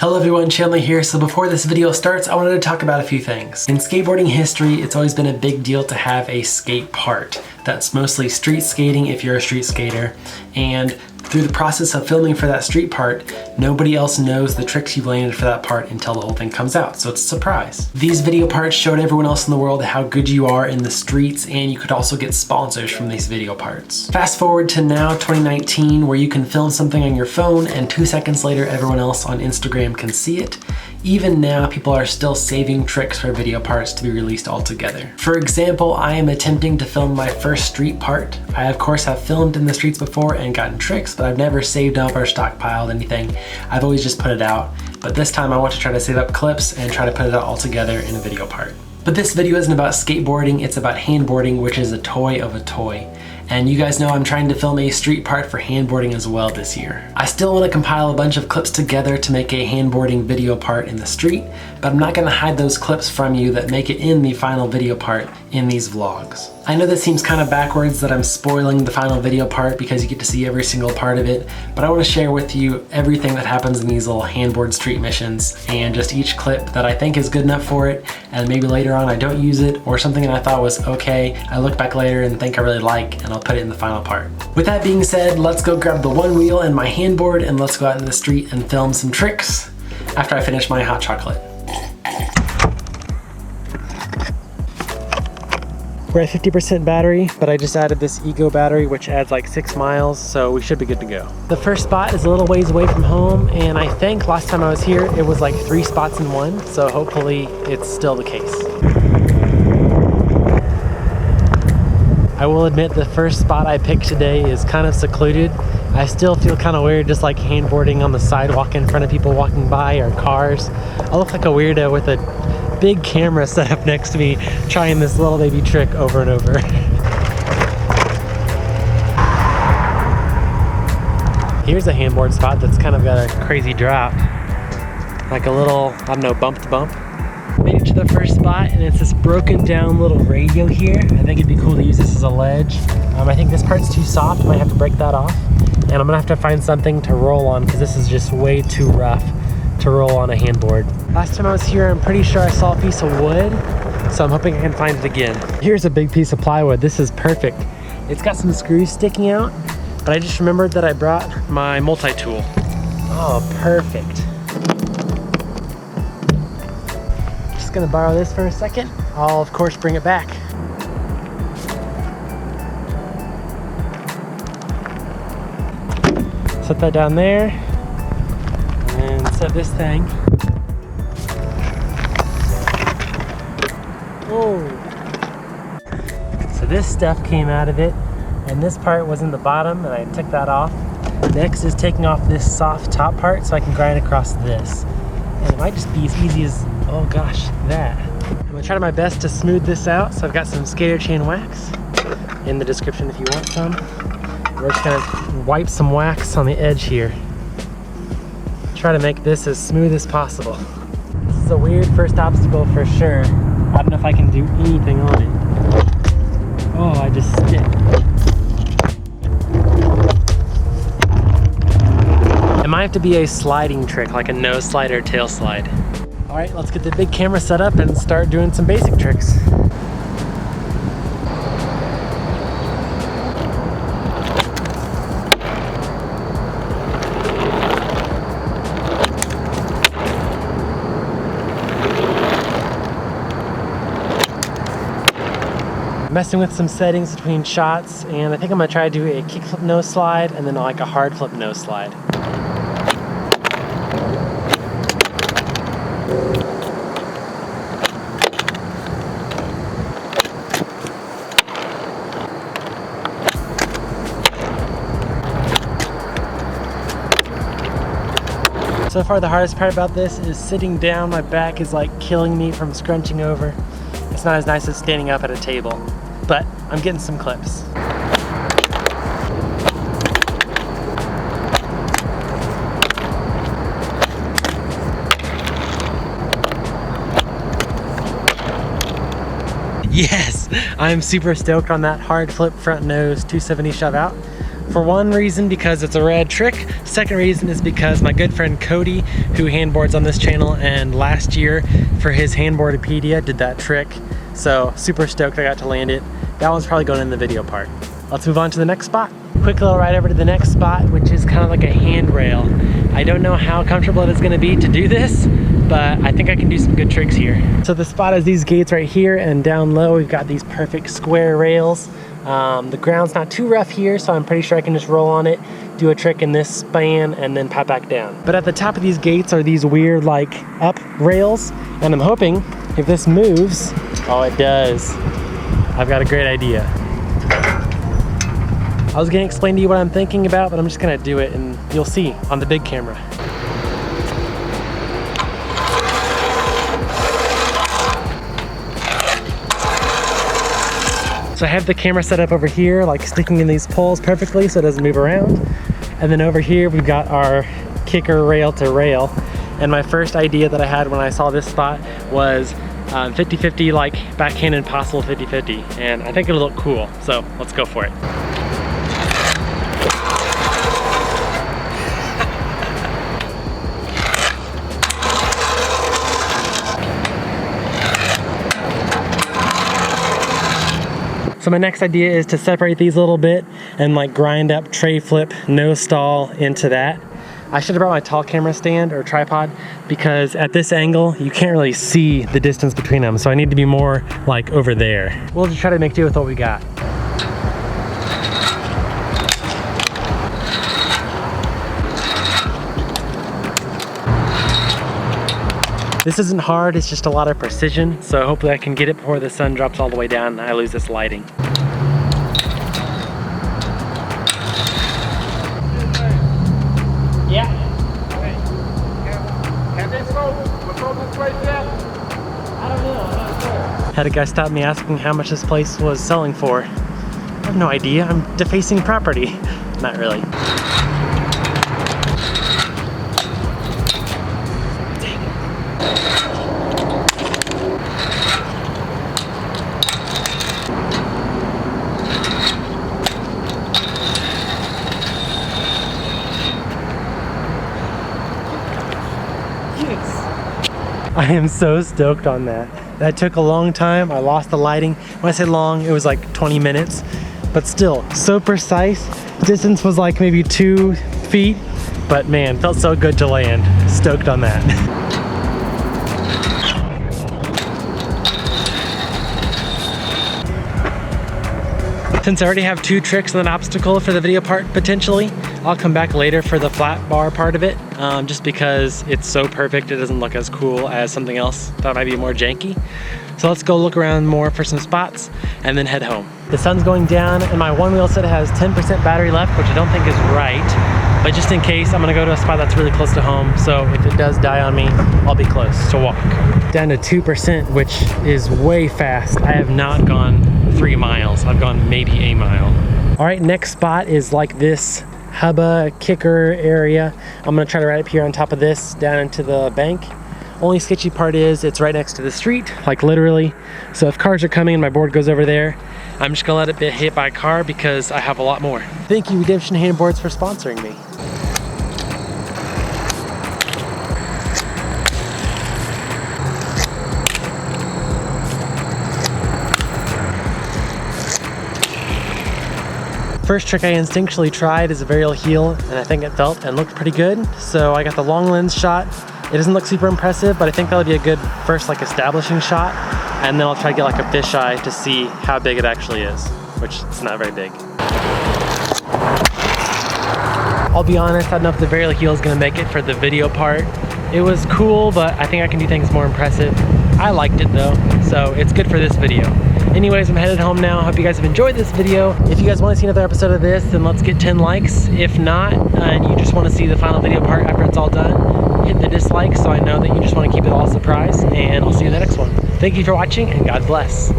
Hello everyone, Chandler here. So before this video starts, I wanted to talk about a few things. In skateboarding history, it's always been a big deal to have a skate part. That's mostly street skating if you're a street skater. And through the process of filming for that street part, nobody else knows the tricks you've landed for that part until the whole thing comes out, so it's a surprise. These video parts showed everyone else in the world how good you are in the streets, and you could also get sponsors from these video parts. Fast forward to now, 2019, where you can film something on your phone and 2 seconds later everyone else on Instagram can see it. Even now, people are still saving tricks for video parts to be released altogether. For example, I am attempting to film my first street part. I of course have filmed in the streets before and gotten tricks, but I've never saved up or stockpiled anything. I've always just put it out. But this time I want to try to save up clips and try to put it out all together in a video part. But this video isn't about skateboarding, it's about handboarding, which is a toy of a toy. And you guys know I'm trying to film a street part for handboarding as well this year. I still want to compile a bunch of clips together to make a handboarding video part in the street, but I'm not going to hide those clips from you that make it in the final video part in these vlogs. I know this seems kind of backwards that I'm spoiling the final video part because you get to see every single part of it, but I want to share with you everything that happens in these little handboard street missions and just each clip that I think is good enough for it, and maybe later on I don't use it, or something that I thought was okay, I look back later and think I really like, and I'll put it in the final part. With that being said, let's go grab the one wheel and my handboard and let's go out in the street and film some tricks after I finish my hot chocolate. We're at 50% battery, but I just added this Ego battery, which adds like 6 miles, so we should be good to go. The first spot is a little ways away from home, and I think last time I was here, it was like 3 spots in one, so hopefully it's still the case. I will admit the first spot I picked today is kind of secluded. I still feel kind of weird just like handboarding on the sidewalk in front of people walking by or cars. I look like a weirdo with a big camera set up next to me trying this little baby trick over and over. Here's a handboard spot that's kind of got a crazy drop. Like a little, I don't know, bump to bump. Made it to the first spot and it's this broken down little radio here. I think it'd be cool to use this as a ledge. I think this part's too soft, might have to break that off. And I'm gonna have to find something to roll on because this is just way too rough to roll on a handboard. Last time I was here, I'm pretty sure I saw a piece of wood, so I'm hoping I can find it again. Here's a big piece of plywood. This is perfect. It's got some screws sticking out, but I just remembered that I brought my multi-tool. Oh, perfect. Just gonna borrow this for a second. I'll of course bring it back. Set that down there, and set this thing. Oh! So this stuff came out of it, and this part was in the bottom, and I took that off. Next is taking off this soft top part so I can grind across this. And it might just be as easy as, oh gosh, that. I'm gonna try my best to smooth this out, so I've got some skater chain wax in the description if you want some. We're just gonna wipe some wax on the edge here. Try to make this as smooth as possible. This is a weird first obstacle for sure. I don't know if I can do anything on it. Oh, I just stick. It might have to be a sliding trick, like a nose slide or tail slide. All right, let's get the big camera set up and start doing some basic tricks. Messing with some settings between shots, and I think I'm gonna try to do a kickflip nose slide and then like a hard flip nose slide. So far the hardest part about this is sitting down. My back is like killing me from scrunching over. It's not as nice as standing up at a table, but I'm getting some clips. Yes, I'm super stoked on that hard flip front nose 270 shove out. For one reason, because it's a rad trick. Second reason is because my good friend Cody, who handboards on this channel, and last year for his Handboardopedia did that trick. So super stoked I got to land it. That one's probably going in the video part. Let's move on to the next spot. Quick little ride over to the next spot, which is kind of like a handrail. I don't know how comfortable it is going to be to do this, but I think I can do some good tricks here. So the spot is these gates right here, and down low we've got these perfect square rails. The ground's not too rough here, so I'm pretty sure I can just roll on it, do a trick in this span, and then pop back down. But at the top of these gates are these weird like up rails, and I'm hoping if this moves, oh it does, I've got a great idea. I was gonna explain to you what I'm thinking about, but I'm just gonna do it and you'll see on the big camera. So I have the camera set up over here, like sticking in these poles perfectly so it doesn't move around. And then over here, we've got our kicker rail to rail. And my first idea that I had when I saw this spot was 50-50, like backhand and possible 50-50. And I think it'll look cool, so let's go for it. So my next idea is to separate these a little bit and like grind up tray flip, no stall into that. I should have brought my tall camera stand or tripod because at this angle, you can't really see the distance between them. So I need to be more like over there. We'll just try to make do with what we got. This isn't hard, it's just a lot of precision, so hopefully I can get it before the sun drops all the way down and I lose this lighting. Yeah. Okay. Can they throw this place yet? I don't know, I'm not sure. Had a guy stop me asking how much this place was selling for. I have no idea, I'm defacing property. Not really. I am so stoked on that. That took a long time. I lost the lighting. When I say long, it was like 20 minutes, but still so precise. Distance was like maybe 2 feet, but man, felt so good to land. Stoked on that. Since I already have 2 tricks and an obstacle for the video part, potentially, I'll come back later for the flat bar part of it, just because it's so perfect, it doesn't look as cool as something else that might be more janky. So let's go look around more for some spots and then head home. The sun's going down and my one wheel set has 10% battery left, which I don't think is right, but just in case, I'm gonna go to a spot that's really close to home, so if it does die on me, I'll be close to walk. Down to 2%, which is way fast. I have not gone 3 miles. I've gone maybe a mile. All right, next spot is like this hubba kicker area. I'm gonna try to ride up here on top of this down into the bank. Only sketchy part is it's right next to the street, like literally. So if cars are coming and my board goes over there, I'm just gonna let it get hit by a car because I have a lot more. Thank you Redemption Handboards for sponsoring me. First trick I instinctually tried is a varial heel, and I think it felt and looked pretty good. So I got the long lens shot. It doesn't look super impressive, but I think that'll be a good first like establishing shot. And then I'll try to get like a fisheye to see how big it actually is, which it's not very big. I'll be honest, I don't know if the varial heel is gonna make it for the video part. It was cool, but I think I can do things more impressive. I liked it though, so it's good for this video. Anyways, I'm headed home now. Hope you guys have enjoyed this video. If you guys want to see another episode of this, then let's get 10 likes. If not, and you just want to see the final video part after it's all done, hit the dislike so I know that you just want to keep it all a surprise, and I'll see you in the next one. Thank you for watching, and God bless.